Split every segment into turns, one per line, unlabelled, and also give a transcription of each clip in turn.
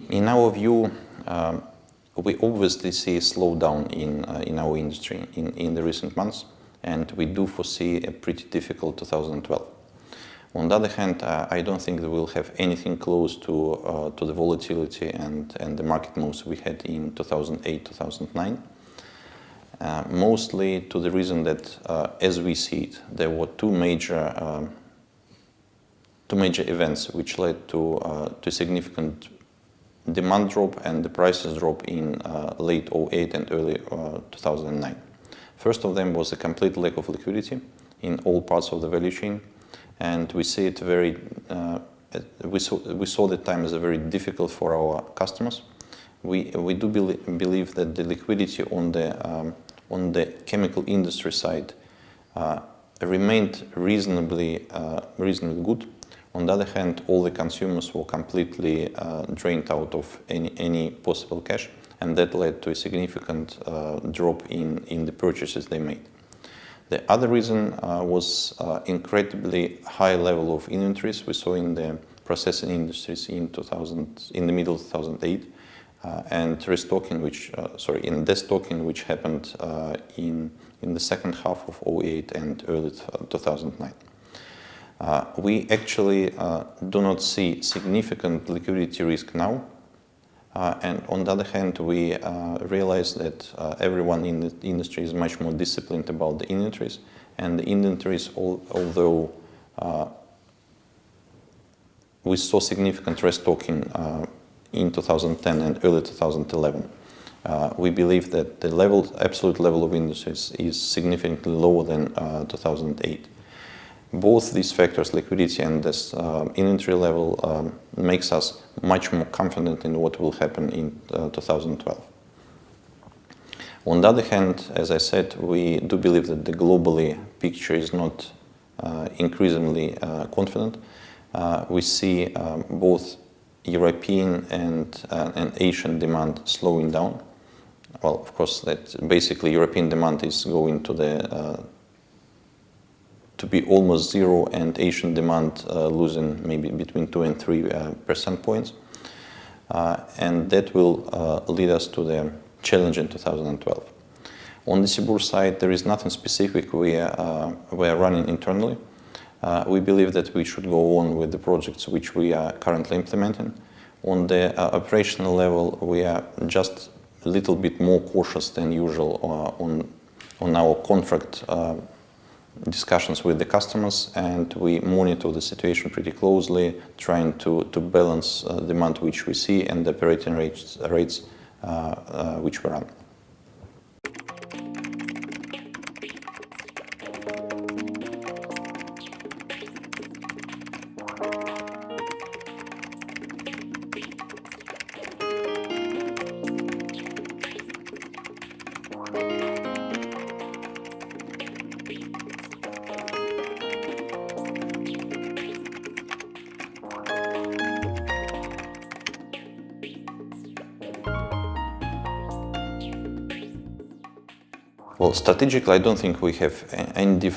In our view, we obviously see a slowdown in our industry in the recent months, and we do foresee a pretty difficult 2012. On the other hand, I don't think that we'll have anything close to the volatility and the market moves we had in 2008, 2009. Mostly to the reason that, as we see it, there were two major events which led to significant demand drop and the prices drop in late 2008 and early 2009. First of them was a complete lack of liquidity in all parts of the value chain, and we see it we saw that time as a very difficult for our customers. We do believe that the liquidity on the chemical industry side remained reasonably good. On the other hand, all the consumers were completely drained out of any possible cash, and that led to a significant drop in the purchases they made. The other reason was incredibly high level of inventories we saw in the processing industries in the middle of 2008, and destocking, which happened in the second half of 2008 and early 2009. We actually do not see significant liquidity risk now, and on the other hand, we realize that everyone in the industry is much more disciplined about the inventories, and the inventories, although we saw significant restocking in 2010 and early 2011. We believe that the absolute level of inventories is significantly lower than 2008. Both these factors, liquidity and this inventory level, makes us much more confident in what will happen in 2012. On the other hand, as I said, we do believe that the globally picture is not increasingly confident. We see both European and Asian demand slowing down. Well, of course, that basically European demand is going to be almost zero, and Asian demand losing maybe between 2 and 3% points. And that will lead us to the challenge in 2012. On the Sibur side, there is nothing specific we are running internally. We believe that we should go on with the projects which we are currently implementing. On the operational level, we are just a little bit more cautious than usual on our contract discussions with the customers, and we monitor the situation pretty closely, trying to balance demand which we see and the operating rates which we run. Well, strategically, I don't think we have any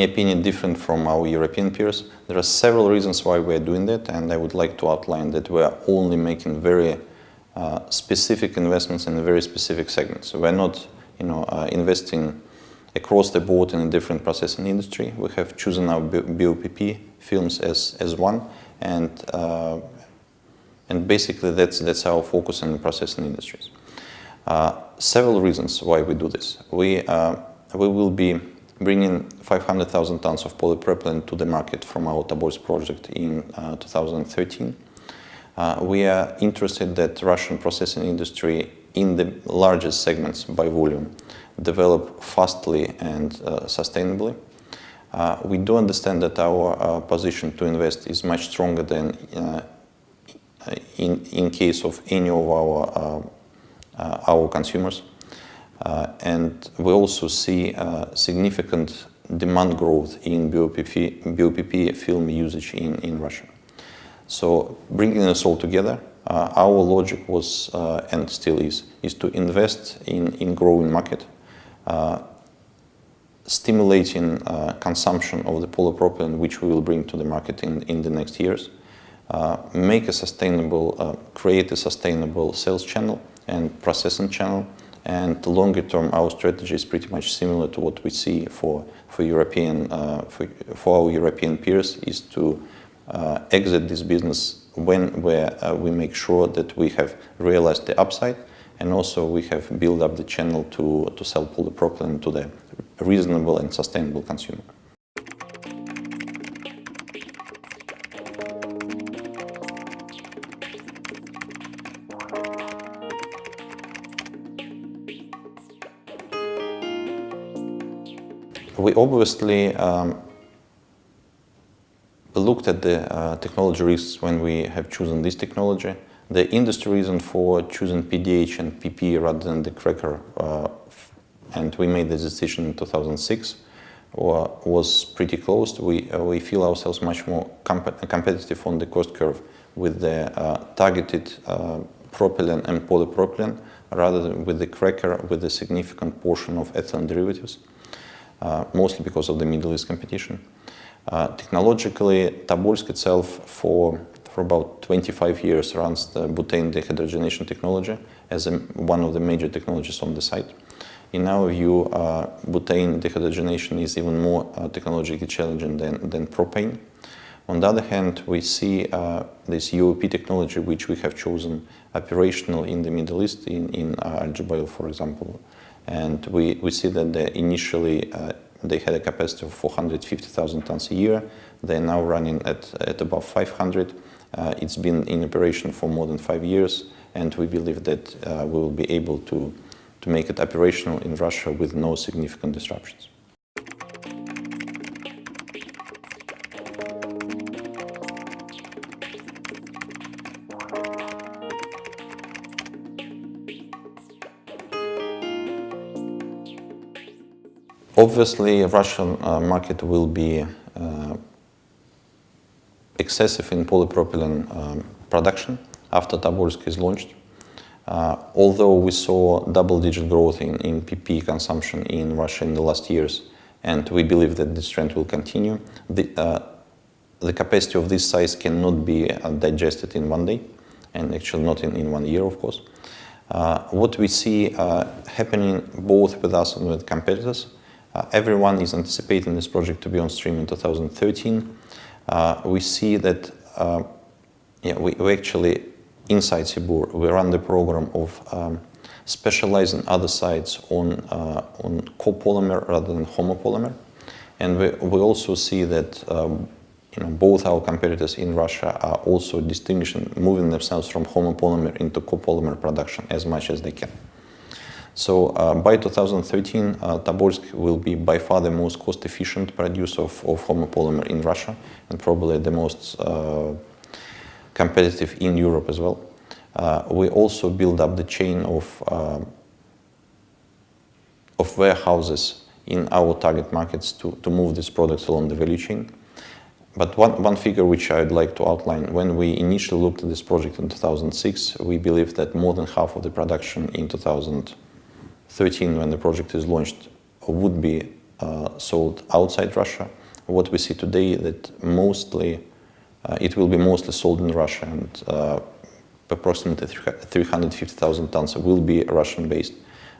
opinion different from our European peers. There are several reasons why we are doing that, and I would like to outline that we are only making very specific investments in very specific segments. We are not, investing across the board in a different processing industry. We have chosen our BOPP films as one, and basically that's our focus in the processing industries. Several reasons why we do this. We will be bringing 500,000 tons of polypropylene to the market from our Tobolsk project in 2013. We are interested that Russian processing industry in the largest segments by volume develop fastly and sustainably. We do understand that our position to invest is much stronger than in case of any of our consumers, and we also see significant demand growth in BOPP film usage in Russia. So bringing this all together, our logic was and still is to invest in growing market, stimulating consumption of the polypropylene, which we will bring to the market in the next years, create a sustainable sales channel and processing channel. And longer term, our strategy is pretty much similar to what we see for our European peers, is to exit this business where we make sure that we have realized the upside, and also we have built up the channel to sell polypropylene to the reasonable and sustainable consumer. We obviously looked at the technology risks when we have chosen this technology. The industry reason for choosing PDH and PP rather than the cracker, and we made the decision in 2006, was pretty close. We feel ourselves much more competitive on the cost curve with the targeted propylene and polypropylene rather than with the cracker with a significant portion of ethylene derivatives. Mostly because of the Middle East competition. Technologically, Tobolsk itself for about 25 years runs the butane dehydrogenation technology as one of the major technologies on the site. In our view, butane dehydrogenation is even more technologically challenging than propane. On the other hand, we see this UOP technology, which we have chosen operational in the Middle East, in Al Jubail, for example. And we see that initially they had a capacity of 450,000 tons a year. They're now running at above 500. It's been in operation for more than 5 years, and we believe that we will be able to make it operational in Russia with no significant disruptions. Obviously, Russian market will be excessive in polypropylene production after Tobolsk is launched. Although we saw double-digit growth in PP consumption in Russia in the last years, and we believe that this trend will continue, the capacity of this size cannot be digested in one day, and actually not in 1 year, of course. What we see happening both with us and with competitors, everyone is anticipating this project to be on stream in 2013. We see that we actually, inside Sibur, we run the program of specializing other sites on copolymer rather than homopolymer. And we also see that both our competitors in Russia are also moving themselves from homopolymer into copolymer production as much as they can. So by 2013, Tobolsk will be by far the most cost-efficient producer of homopolymer in Russia, and probably the most competitive in Europe as well. We also build up the chain of warehouses in our target markets to move these products along the value chain. But one figure which I'd like to outline, when we initially looked at this project in 2006, we believed that more than half of the production in 2013, when the project is launched, would be sold outside Russia. What we see today that it will be mostly sold in Russia, and approximately 350,000 tons will be Russian-based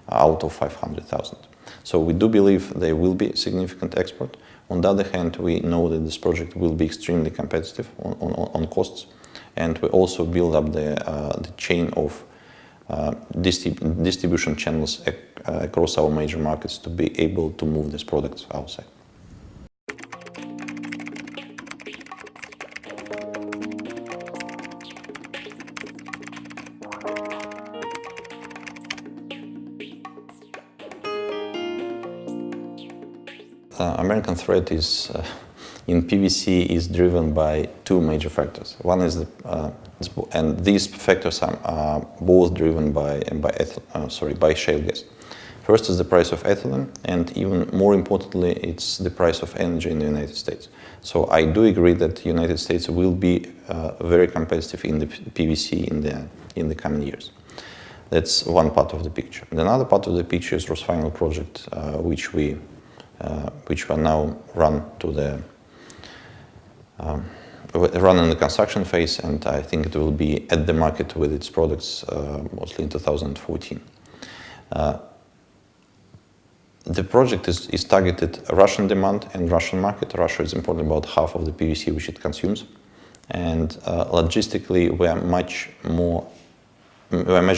out of 500,000. So we do believe there will be significant export. On the other hand, we know that this project will be extremely competitive on costs, and we also build up the chain of distribution channels across our major markets to be able to move these products outside. American threat in PVC is driven by two major factors. One is and these factors are both driven by shale gas. First is the price of ethylene, and even more importantly, it's the price of energy in the United States. So I do agree that the United States will be very competitive in the PVC in the coming years. That's one part of the picture. And another part of the picture is RusVinyl project, which we which are now run in the construction phase, and I think it will be at the market with its products mostly in 2014. The project is targeted Russian demand and Russian market. Russia is importing about half of the PVC which it consumes, and logistically we are much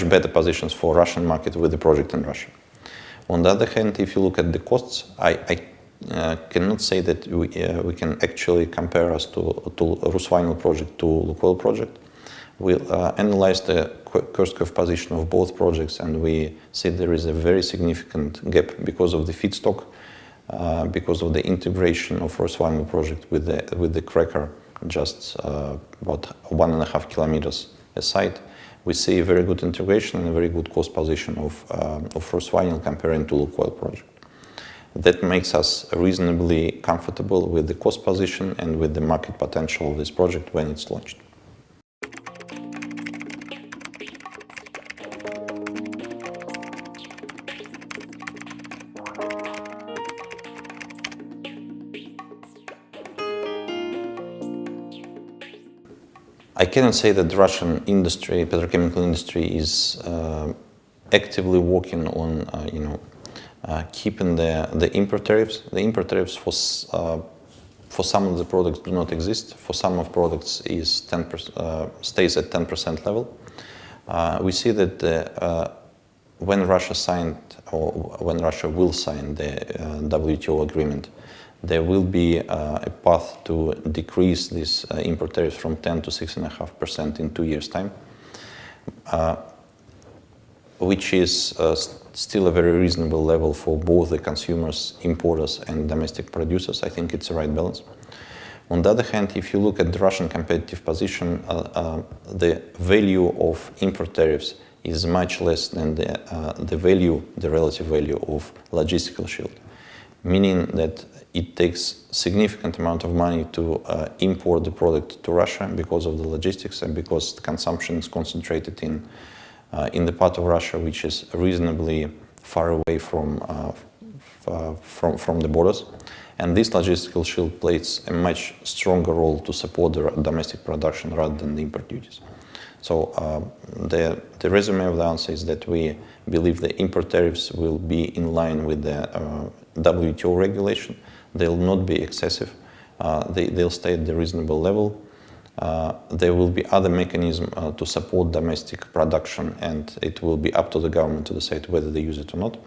better positions for Russian market with the project in Russia. On the other hand, if you look at the costs, I cannot say that we can actually compare us to Rusvinyl project to Lukoil project. We analyzed the cost curve position of both projects, and we see there is a very significant gap because of the feedstock, because of the integration of Rusvinyl project with the cracker just about 1.5 kilometers aside. We see a very good integration and a very good cost position of Rusvinyl comparing to Lukoil project. That makes us reasonably comfortable with the cost position and with the market potential of this project when it's launched. I cannot say that the Russian industry, petrochemical industry, is actively working on, keeping the import tariffs. The import tariffs for some of the products do not exist. For some of products is 10%, stays at 10% level. We see that when Russia signed, or when Russia will sign the WTO agreement, there will be a path to decrease this import tariffs from 10 to 6.5% in 2 years' time, which is still a very reasonable level for both the consumers, importers, and domestic producers. I think it's the right balance. On the other hand, if you look at the Russian competitive position, the value of import tariffs is much less than the relative value of logistical shield, meaning that it takes significant amount of money to import the product to Russia because of the logistics and because the consumption is concentrated in the part of Russia which is reasonably far away from the borders. And this logistical shield plays a much stronger role to support the domestic production rather than the import duties. So the resume of the answer is that we believe the import tariffs will be in line with the WTO regulation. They'll not be excessive. They'll stay at the reasonable level. There will be other mechanisms to support domestic production, and it will be up to the government to decide whether they use it or not.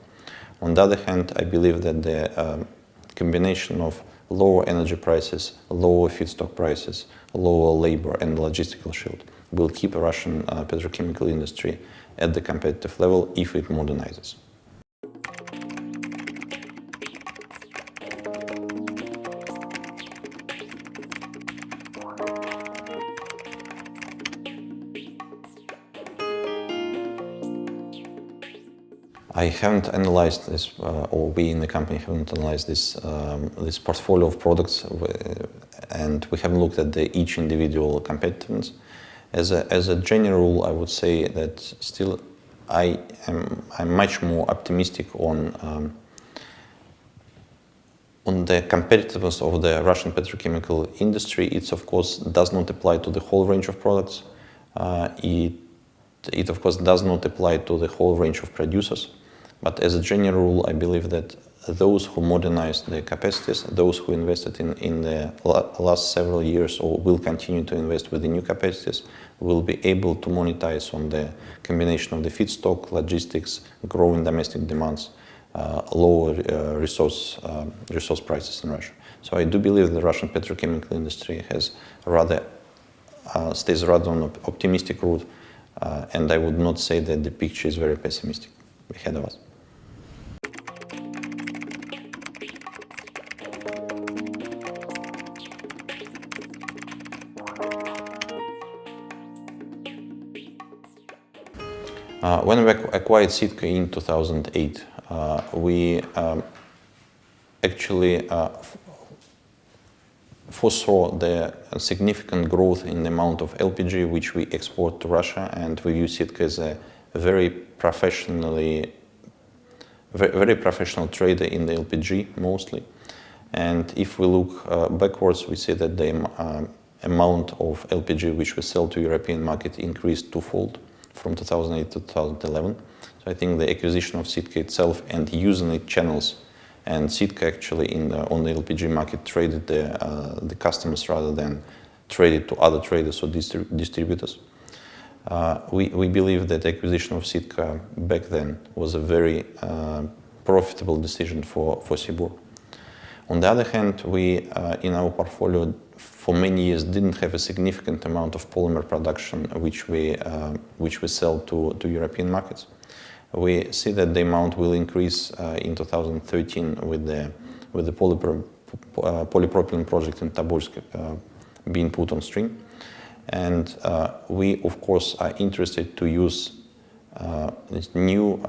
On the other hand, I believe that the combination of lower energy prices, lower feedstock prices, lower labor, and logistical shield will keep a Russian petrochemical industry at the competitive level if it modernizes. I haven't analyzed this, or we in the company haven't analyzed this portfolio of products, and we haven't looked at each individual competitiveness. As a general rule, I would say that still I'm much more optimistic on the competitiveness of the Russian petrochemical industry. It of course does not apply to the whole range of products. It of course does not apply to the whole range of producers. But as a general rule, I believe that those who modernized their capacities, those who invested in the last several years or will continue to invest with the new capacities, will be able to monetize on the combination of the feedstock, logistics, growing domestic demands, lower resource prices in Russia. So I do believe the Russian petrochemical industry has stays rather on an optimistic route, and I would not say that the picture is very pessimistic ahead of us. When we acquired Sitka in 2008, we actually foresaw the significant growth in the amount of LPG which we export to Russia, and we view Sitka as a very professionally very professional trader in the LPG mostly. And if we look backwards, we see that the amount of LPG which we sell to European market increased twofold from 2008 to 2011. So I think the acquisition of Sitka itself and using its channels, and Sitka actually on the LPG market traded the customers rather than traded to other traders or distributors. We believe that the acquisition of Sitka back then was a very profitable decision for Sibur. On the other hand, we in our portfolio for many years didn't have a significant amount of polymer production which we sell to European markets. We see that the amount will increase in 2013 with the polypropylene project in Tobolsk being put on stream. And we, of course, are interested to use these new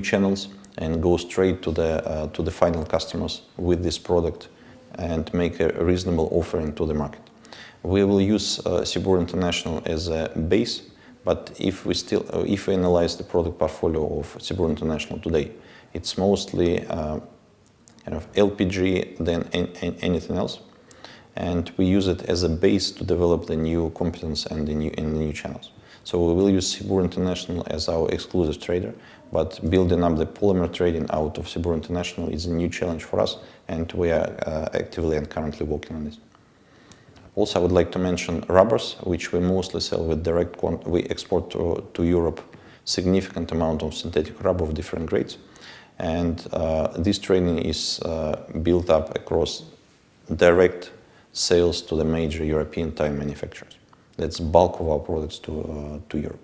channels and go straight to the final customers with this product and make a reasonable offering to the market. We will use Sibur International as a base, but if we analyze the product portfolio of Sibur International today, it's mostly kind of LPG than anything else. And we use it as a base to develop the new competence and the new channels. So we will use Sibur International as our exclusive trader, but building up the polymer trading out of Sibur International is a new challenge for us, and we are actively and currently working on this. Also, I would like to mention rubbers, which we mostly sell with direct we export to Europe significant amount of synthetic rubber of different grades. And this trading is built up across direct sales to the major European tire manufacturers. That's bulk of our products to Europe.